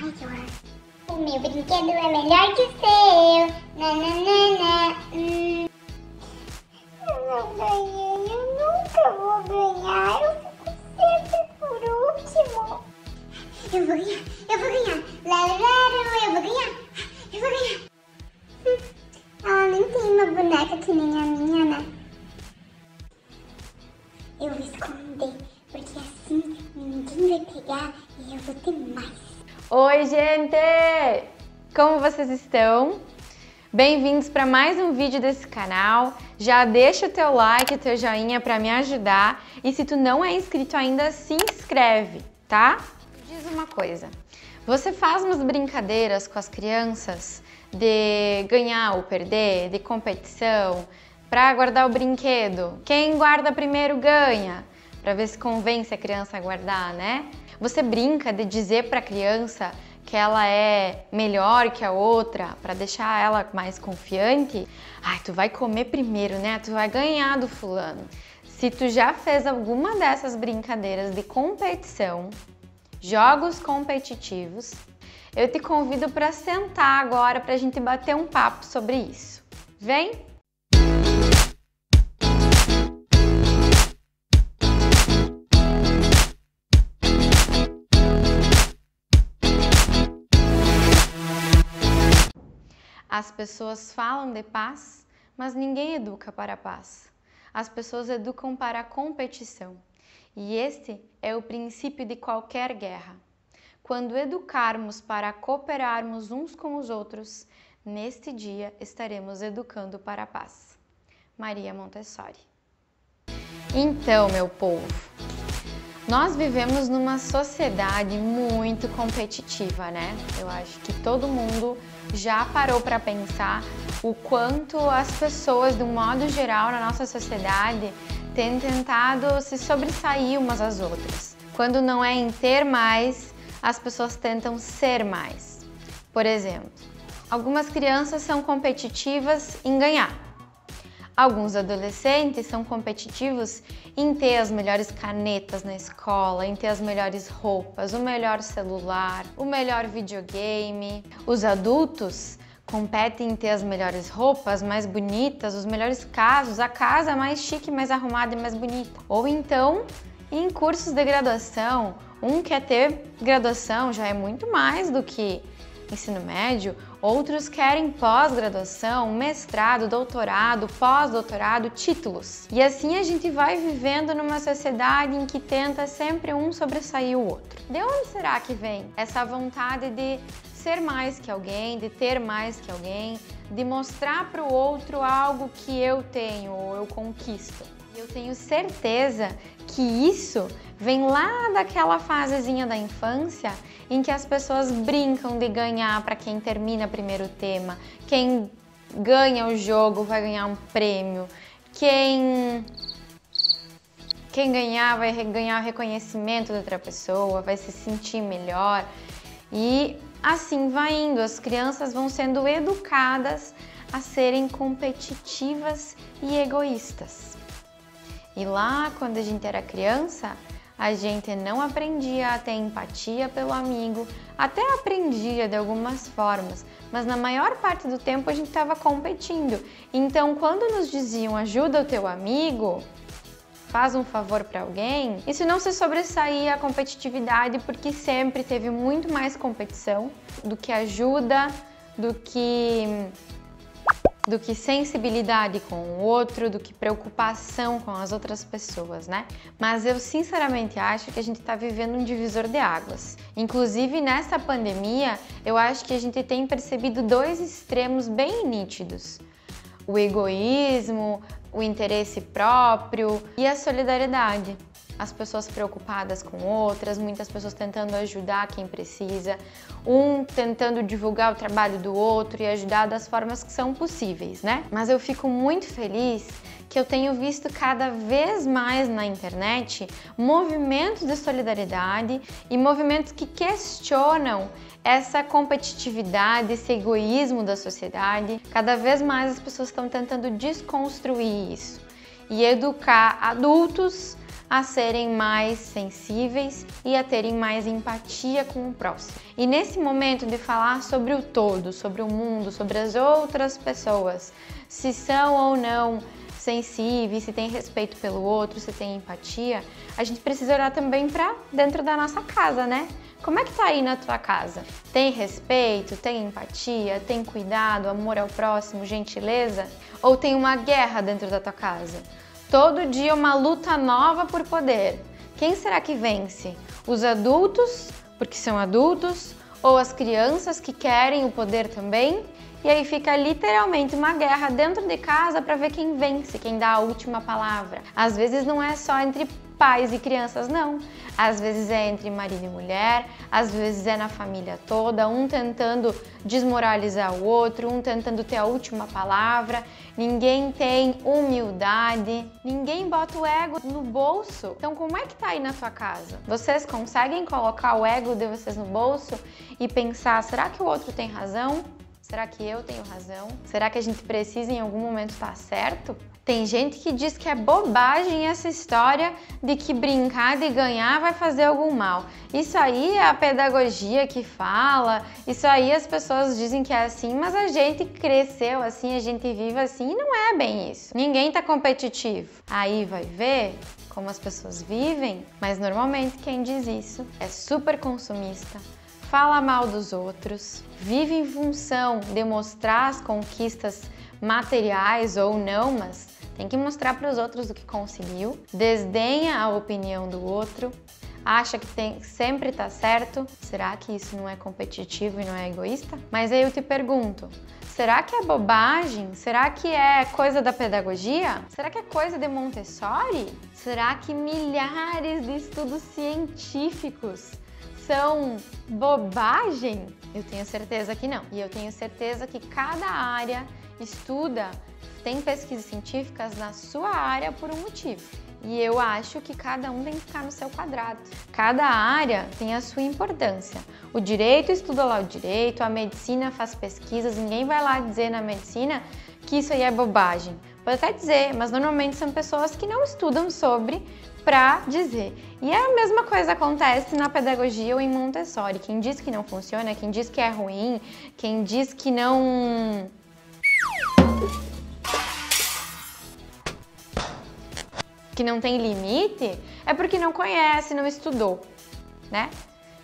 maior. O meu brinquedo é melhor que o seu. Nananana. Eu não ganhei, eu nunca vou ganhar. Eu fico sempre por último. Eu vou ganhar. Eu vou ganhar. Ela nem tem uma boneca que nem a minha, né? Eu vou esconder, porque assim ninguém vai pegar e eu vou ter mais. Oi, gente! Como vocês estão? Bem-vindos para mais um vídeo desse canal. Já deixa o teu like, o teu joinha para me ajudar. E se tu não é inscrito ainda, se inscreve, tá? Diz uma coisa. Você faz umas brincadeiras com as crianças de ganhar ou perder, de competição, para guardar o brinquedo? Quem guarda primeiro ganha, para ver se convence a criança a guardar, né? Você brinca de dizer para a criança que ela é melhor que a outra, para deixar ela mais confiante? Ai, tu vai comer primeiro, né? Tu vai ganhar do fulano. Se tu já fez alguma dessas brincadeiras de competição, jogos competitivos, eu te convido para sentar agora para a gente bater um papo sobre isso. Vem? As pessoas falam de paz, mas ninguém educa para a paz. As pessoas educam para a competição. E este é o princípio de qualquer guerra. Quando educarmos para cooperarmos uns com os outros, neste dia estaremos educando para a paz. Maria Montessori. Então, meu povo, nós vivemos numa sociedade muito competitiva, né? Eu acho que todo mundo já parou para pensar o quanto as pessoas, de um modo geral, na nossa sociedade, têm tentado se sobressair umas às outras. Quando não é em ter mais, as pessoas tentam ser mais. Por exemplo, algumas crianças são competitivas em ganhar. Alguns adolescentes são competitivos em ter as melhores canetas na escola, em ter as melhores roupas, o melhor celular, o melhor videogame. Os adultos competem em ter as melhores roupas, mais bonitas, os melhores carros, a casa mais chique, mais arrumada e mais bonita. Ou então, em cursos de graduação, um quer ter graduação, já é muito mais do que ensino médio, outros querem pós-graduação, mestrado, doutorado, pós-doutorado, títulos. E assim a gente vai vivendo numa sociedade em que tenta sempre um sobressair o outro. De onde será que vem essa vontade de ser mais que alguém, de ter mais que alguém, de mostrar para o outro algo que eu tenho ou eu conquisto? Eu tenho certeza que isso vem lá daquela fasezinha da infância em que as pessoas brincam de ganhar para quem termina primeiro tema, quem ganha o jogo vai ganhar um prêmio, quem ganhar vai ganhar o reconhecimento da outra pessoa, vai se sentir melhor. E assim vai indo, as crianças vão sendo educadas a serem competitivas e egoístas. E lá, quando a gente era criança, a gente não aprendia a ter empatia pelo amigo, até aprendia de algumas formas, mas na maior parte do tempo a gente estava competindo. Então, quando nos diziam ajuda o teu amigo, faz um favor para alguém, isso não se sobressaía a competitividade, porque sempre teve muito mais competição do que ajuda, do que sensibilidade com o outro, do que preocupação com as outras pessoas, né? Mas eu sinceramente acho que a gente está vivendo um divisor de águas. Inclusive nessa pandemia, eu acho que a gente tem percebido dois extremos bem nítidos: o egoísmo, o interesse próprio e a solidariedade. As pessoas preocupadas com outras, muitas pessoas tentando ajudar quem precisa, um tentando divulgar o trabalho do outro e ajudar das formas que são possíveis, né? Mas eu fico muito feliz que eu tenho visto cada vez mais na internet movimentos de solidariedade e movimentos que questionam essa competitividade, esse egoísmo da sociedade. Cada vez mais as pessoas estão tentando desconstruir isso e educar adultos a serem mais sensíveis e a terem mais empatia com o próximo. E nesse momento de falar sobre o todo, sobre o mundo, sobre as outras pessoas, se são ou não sensíveis, se tem respeito pelo outro, se tem empatia, a gente precisa olhar também para dentro da nossa casa, né? Como é que tá aí na tua casa? Tem respeito, tem empatia, tem cuidado, amor ao próximo, gentileza? Ou tem uma guerra dentro da tua casa? Todo dia uma luta nova por poder. Quem será que vence? Os adultos, porque são adultos, ou as crianças que querem o poder também? E aí fica literalmente uma guerra dentro de casa para ver quem vence, quem dá a última palavra. Às vezes não é só entre pais e crianças, não. Às vezes é entre marido e mulher, às vezes é na família toda, um tentando desmoralizar o outro, um tentando ter a última palavra. Ninguém tem humildade, ninguém bota o ego no bolso. Então como é que tá aí na sua casa? Vocês conseguem colocar o ego de vocês no bolso e pensar, será que o outro tem razão? Será que eu tenho razão? Será que a gente precisa em algum momento estar certo? Tem gente que diz que é bobagem essa história de que brincar de ganhar vai fazer algum mal. Isso aí é a pedagogia que fala, isso aí as pessoas dizem que é assim, mas a gente cresceu assim, a gente vive assim e não é bem isso. Ninguém tá competitivo. Aí vai ver como as pessoas vivem, mas normalmente quem diz isso é super consumista, fala mal dos outros, vive em função de mostrar as conquistas materiais ou não, mas tem que mostrar para os outros o que conseguiu, desdenha a opinião do outro, acha que sempre tá certo. Será que isso não é competitivo e não é egoísta? Mas aí eu te pergunto, será que é bobagem? Será que é coisa da pedagogia? Será que é coisa de Montessori? Será que milhares de estudos científicos são bobagem? Eu tenho certeza que não. E eu tenho certeza que cada área estuda, tem pesquisas científicas na sua área por um motivo. E eu acho que cada um tem que ficar no seu quadrado. Cada área tem a sua importância. O direito estuda lá o direito, a medicina faz pesquisas, ninguém vai lá dizer na medicina que isso aí é bobagem. Pode até dizer, mas normalmente são pessoas que não estudam sobre para dizer. E a mesma coisa acontece na pedagogia ou em Montessori. Quem diz que não funciona, quem diz que é ruim, quem diz que não tem limite, é porque não conhece, não estudou, né?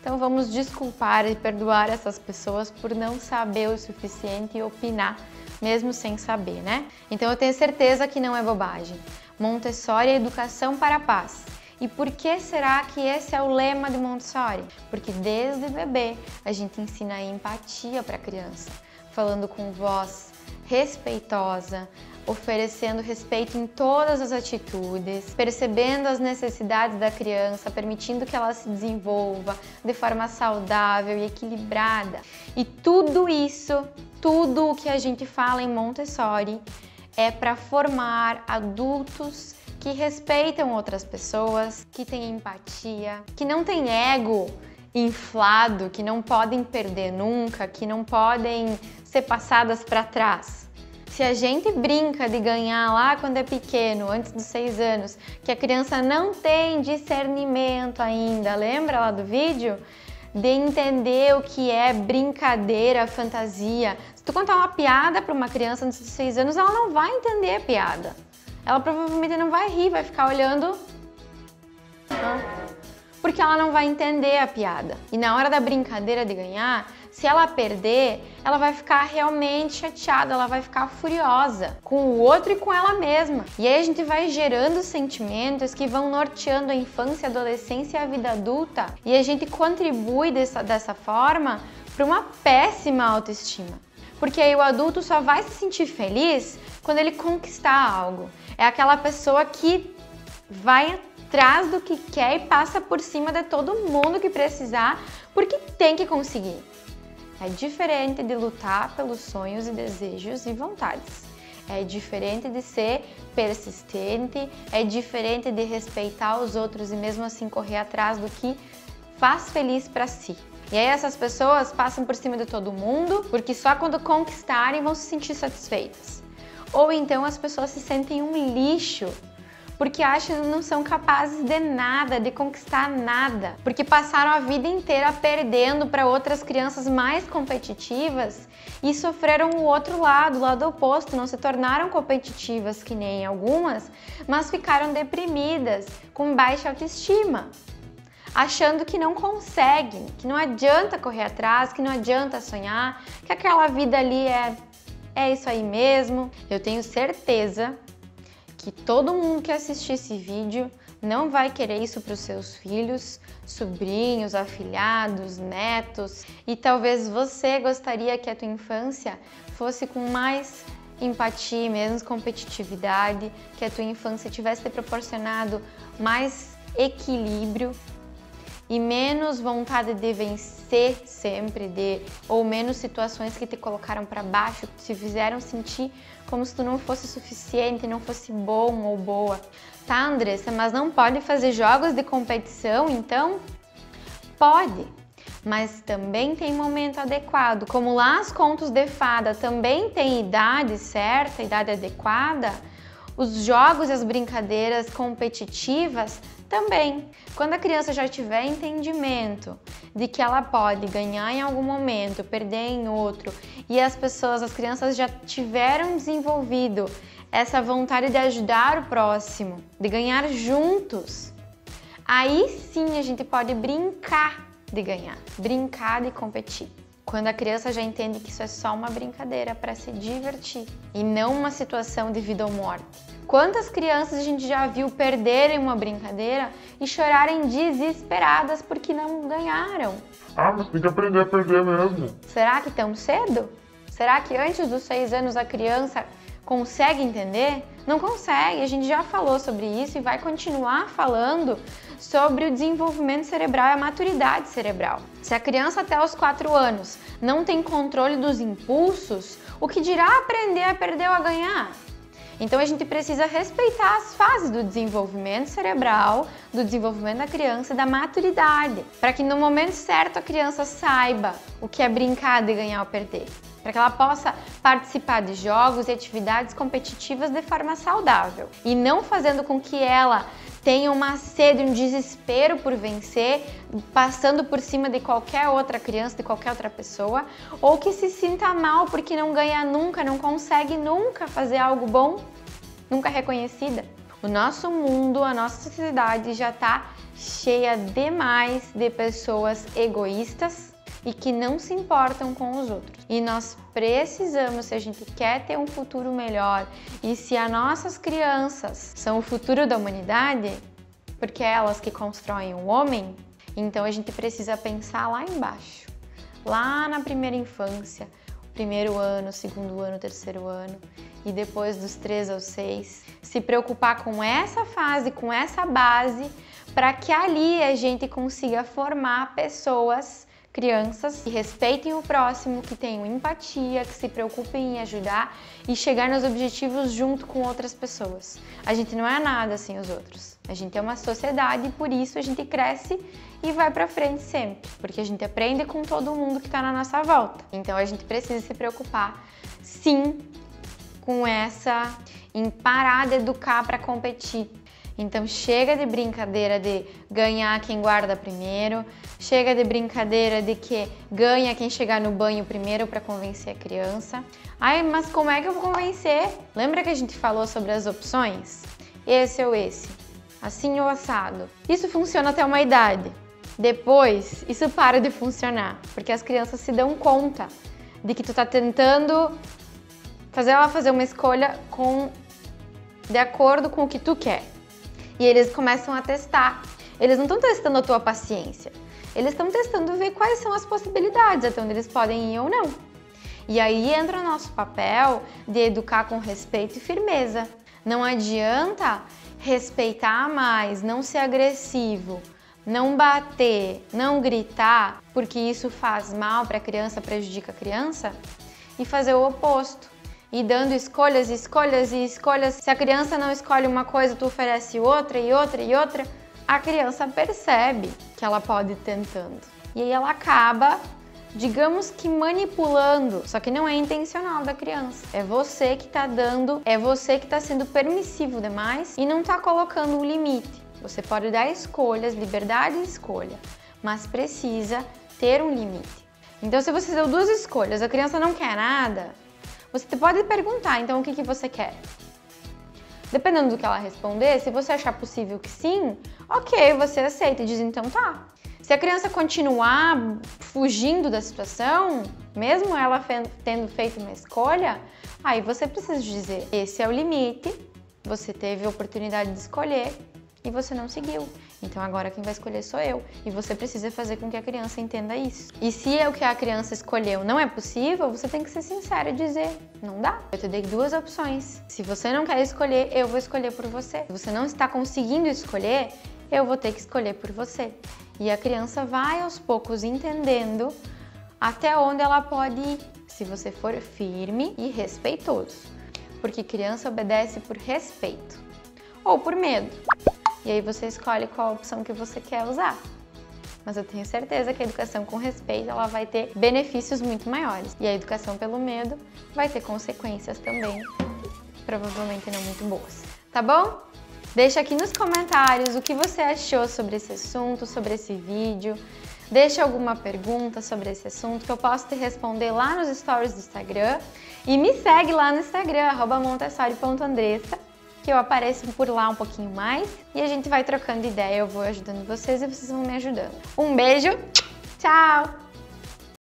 Então vamos desculpar e perdoar essas pessoas por não saber o suficiente e opinar, mesmo sem saber, né? Então eu tenho certeza que não é bobagem. Montessori é educação para a paz. E por que será que esse é o lema de Montessori? Porque desde bebê a gente ensina a empatia para a criança, falando com voz respeitosa, oferecendo respeito em todas as atitudes, percebendo as necessidades da criança, permitindo que ela se desenvolva de forma saudável e equilibrada. E tudo isso, tudo o que a gente fala em Montessori é para formar adultos que respeitam outras pessoas, que têm empatia, que não têm ego inflado, que não podem perder nunca, que não podem ser passadas para trás. Se a gente brinca de ganhar lá quando é pequeno, antes dos 6 anos, que a criança não tem discernimento ainda, lembra lá do vídeo? De entender o que é brincadeira, fantasia. Se tu contar uma piada para uma criança antes dos 6 anos, ela não vai entender a piada. Ela provavelmente não vai rir, vai ficar olhando, porque ela não vai entender a piada. E na hora da brincadeira de ganhar, se ela perder, ela vai ficar realmente chateada, ela vai ficar furiosa com o outro e com ela mesma. E aí a gente vai gerando sentimentos que vão norteando a infância, a adolescência e a vida adulta. E a gente contribui dessa forma para uma péssima autoestima. Porque aí o adulto só vai se sentir feliz quando ele conquistar algo. É aquela pessoa que vai atrás do que quer e passa por cima de todo mundo que precisar, porque tem que conseguir. É diferente de lutar pelos sonhos e desejos e vontades. É diferente de ser persistente, é diferente de respeitar os outros e mesmo assim correr atrás do que faz feliz para si. E aí essas pessoas passam por cima de todo mundo, porque só quando conquistarem vão se sentir satisfeitas. Ou então as pessoas se sentem um lixo, porque acham que não são capazes de nada, de conquistar nada, porque passaram a vida inteira perdendo para outras crianças mais competitivas e sofreram o outro lado, o lado oposto, não se tornaram competitivas que nem algumas, mas ficaram deprimidas, com baixa autoestima, achando que não conseguem, que não adianta correr atrás, que não adianta sonhar, que aquela vida ali é isso aí mesmo. Eu tenho certeza que todo mundo que assistir esse vídeo não vai querer isso para os seus filhos, sobrinhos, afilhados, netos, e talvez você gostaria que a tua infância fosse com mais empatia, menos competitividade, que a tua infância tivesse te proporcionado mais equilíbrio e menos vontade de vencer sempre, ou menos situações que te colocaram para baixo, que te fizeram sentir como se tu não fosse suficiente, não fosse bom ou boa. Tá, Andressa, mas não pode fazer jogos de competição, então? Pode, mas também tem momento adequado. Como lá os contos de fada também tem idade certa, idade adequada, os jogos e as brincadeiras competitivas também. Quando a criança já tiver entendimento de que ela pode ganhar em algum momento, perder em outro, e as crianças já tiveram desenvolvido essa vontade de ajudar o próximo, de ganhar juntos, aí sim a gente pode brincar de ganhar, brincar de competir. Quando a criança já entende que isso é só uma brincadeira para se divertir e não uma situação de vida ou morte. Quantas crianças a gente já viu perderem uma brincadeira e chorarem desesperadas porque não ganharam? Ah, mas tem que aprender a perder mesmo. Será que tão cedo? Será que antes dos 6 anos a criança consegue entender? Não consegue, a gente já falou sobre isso e vai continuar falando sobre o desenvolvimento cerebral e a maturidade cerebral. Se a criança até os 4 anos não tem controle dos impulsos, o que dirá aprender a perder ou a ganhar? Então a gente precisa respeitar as fases do desenvolvimento cerebral, do desenvolvimento da criança e da maturidade, para que no momento certo a criança saiba o que é brincar de ganhar ou perder, para que ela possa participar de jogos e atividades competitivas de forma saudável e não fazendo com que ela tenha uma sede, um desespero por vencer, passando por cima de qualquer outra criança, de qualquer outra pessoa, ou que se sinta mal porque não ganha nunca, não consegue nunca fazer algo bom, nunca reconhecida. O nosso mundo, a nossa sociedade já está cheia demais de pessoas egoístas e que não se importam com os outros. E nós precisamos, se a gente quer ter um futuro melhor e se as nossas crianças são o futuro da humanidade, porque é elas que constroem o homem, então a gente precisa pensar lá embaixo, lá na primeira infância, primeiro ano, segundo ano, terceiro ano e depois dos 3 aos 6, se preocupar com essa fase, com essa base, para que ali a gente consiga formar pessoas, crianças que respeitem o próximo, que tenham empatia, que se preocupem em ajudar e chegar nos objetivos junto com outras pessoas. A gente não é nada sem os outros. A gente é uma sociedade e por isso a gente cresce e vai pra frente sempre, porque a gente aprende com todo mundo que tá na nossa volta. Então a gente precisa se preocupar, sim, com em parar de educar para competir. Então chega de brincadeira de ganhar quem guarda primeiro, chega de brincadeira de que ganha quem chegar no banho primeiro para convencer a criança. Ai, mas como é que eu vou convencer? Lembra que a gente falou sobre as opções? Esse ou esse, assim ou assado. Isso funciona até uma idade. Depois, isso para de funcionar, porque as crianças se dão conta de que tu tá tentando fazer ela fazer uma escolha de acordo com o que tu quer. E eles começam a testar. Eles não estão testando a tua paciência. Eles estão testando ver quais são as possibilidades, até onde eles podem ir ou não. E aí entra o nosso papel de educar com respeito e firmeza. Não adianta respeitar mais, não ser agressivo, não bater, não gritar, porque isso faz mal para a criança, prejudica a criança, e fazer o oposto. E dando escolhas, escolhas e escolhas. Se a criança não escolhe uma coisa, tu oferece outra e outra e outra, a criança percebe que ela pode ir tentando. E aí ela acaba digamos que manipulando, só que não é intencional da criança. É você que tá dando, é você que tá sendo permissivo demais e não tá colocando um limite. Você pode dar escolhas, liberdade de escolha, mas precisa ter um limite. Então, se você deu duas escolhas, a criança não quer nada, você pode perguntar, então, o que você quer? Dependendo do que ela responder, se você achar possível que sim, ok, você aceita e diz, então tá. Se a criança continuar fugindo da situação, mesmo ela tendo feito uma escolha, aí você precisa dizer, esse é o limite, você teve a oportunidade de escolher e você não seguiu. Então agora quem vai escolher sou eu. E você precisa fazer com que a criança entenda isso. E se o que a criança escolheu não é possível, você tem que ser sincera e dizer, não dá. Eu te dei duas opções. Se você não quer escolher, eu vou escolher por você. Se você não está conseguindo escolher, eu vou ter que escolher por você. E a criança vai aos poucos entendendo até onde ela pode ir, se você for firme e respeitoso. Porque criança obedece por respeito ou por medo. E aí você escolhe qual a opção que você quer usar. Mas eu tenho certeza que a educação com respeito ela vai ter benefícios muito maiores. E a educação pelo medo vai ter consequências também, provavelmente não muito boas. Tá bom? Deixa aqui nos comentários o que você achou sobre esse assunto, sobre esse vídeo. Deixa alguma pergunta sobre esse assunto que eu posso te responder lá nos stories do Instagram. E me segue lá no Instagram, @montessori.andressa, que eu apareço por lá um pouquinho mais. E a gente vai trocando ideia, eu vou ajudando vocês e vocês vão me ajudando. Um beijo, tchau!